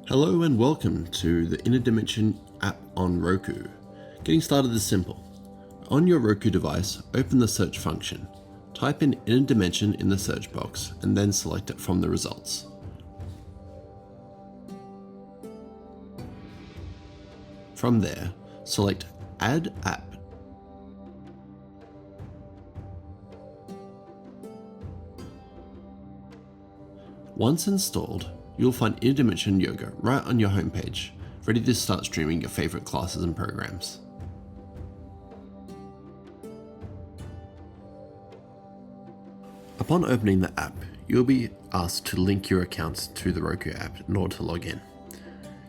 Hello and welcome to the Inner Dimension app on Roku. Getting started is simple. On your Roku device, open the search function. Type in Inner Dimension in the search box and then select it from the results. From there, select Add App. Once installed, you'll find Inner Dimension Yoga right on your homepage, ready to start streaming your favorite classes and programs. Upon opening the app, you'll be asked to link your accounts to the Roku app in order to log in.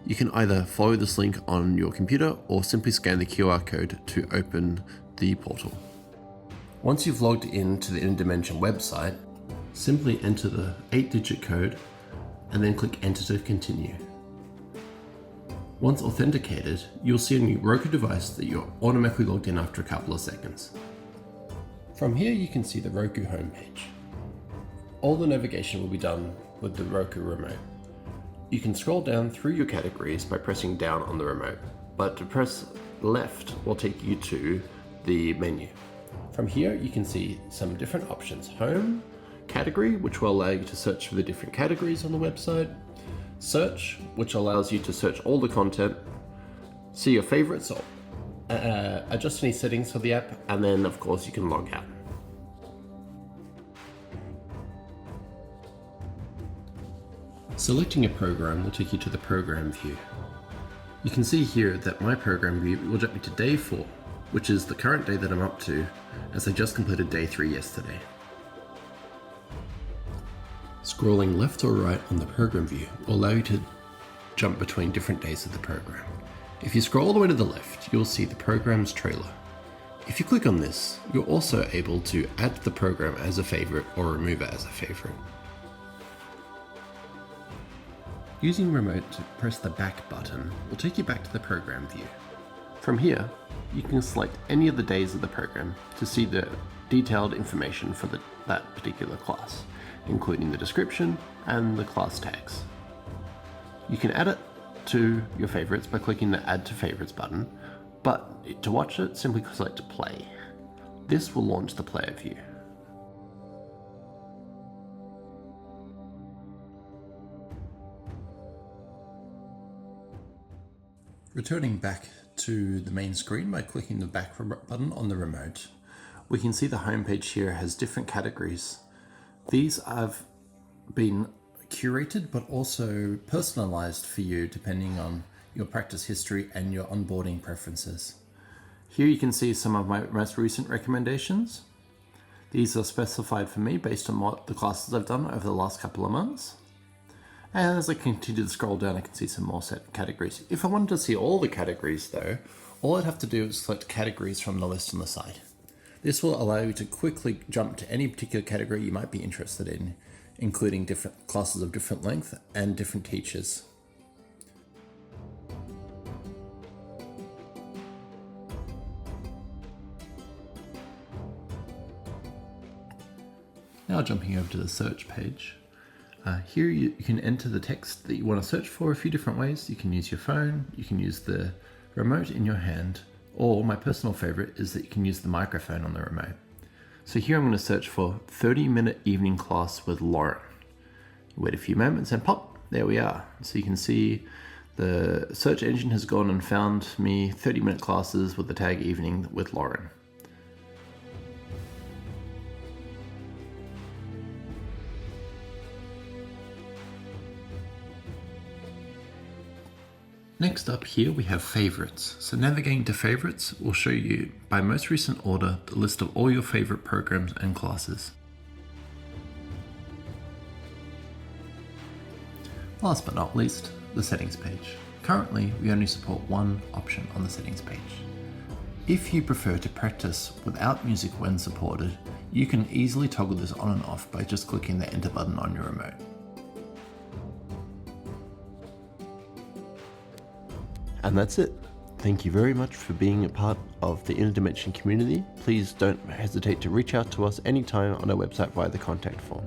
You can either follow this link on your computer or simply scan the QR code to open the portal. Once you've logged in to the Inner Dimension website, simply enter the 8-digit code and then click Enter to continue. Once authenticated, you'll see on your Roku device that you're automatically logged in after a couple of seconds. From here you can see the Roku homepage. All the navigation will be done with the Roku remote. You can scroll down through your categories by pressing down on the remote, but to press left will take you to the menu. From here you can see some different options: Home, Category, which will allow you to search for the different categories on the website, Search, which allows you to search all the content, see your favorites, adjust any settings for the app, and then of course you can log out. Selecting a program will take you to the program view. You can see here that my program view will jump me to day 4, which is the current day that I'm up to, as I just completed day 3 yesterday. Scrolling left or right on the program view will allow you to jump between different days of the program. If you scroll all the way to the left, you'll see the program's trailer. If you click on this, you're also able to add the program as a favorite or remove it as a favorite. Using remote to press the back button will take you back to the program view. From here, you can select any of the days of the program to see the detailed information for that particular class, including the description and the class tags. You can add it to your favorites by clicking the Add to Favorites button, but to watch it, simply select Play. This will launch the player view. Returning back to the main screen by clicking the back button on the remote, we can see the homepage here has different categories. These have been curated but also personalized for you depending on your practice history and your onboarding preferences. Here you can see some of my most recent recommendations. These are specified for me based on what the classes I've done over the last couple of months. And as I continue to scroll down, I can see some more set categories. If I wanted to see all the categories though, all I'd have to do is select categories from the list on the side. This will allow you to quickly jump to any particular category you might be interested in, including different classes of different length and different teachers. Now jumping over to the search page. Here you can enter the text that you want to search for a few different ways. You can use your phone, you can use the remote in your hand, or my personal favorite is that you can use the microphone on the remote. So here I'm going to search for 30-minute evening class with Lauren. Wait a few moments and pop, there we are. So you can see the search engine has gone and found me 30-minute classes with the tag evening with Lauren. Next up here we have favorites. So navigating to favorites will show you by most recent order the list of all your favorite programs and classes. Last but not least, the settings page. Currently we only support one option on the settings page. If you prefer to practice without music when supported, you can easily toggle this on and off by just clicking the enter button on your remote. And that's it. Thank you very much for being a part of the Inner Dimension community. Please don't hesitate to reach out to us anytime on our website via the contact form.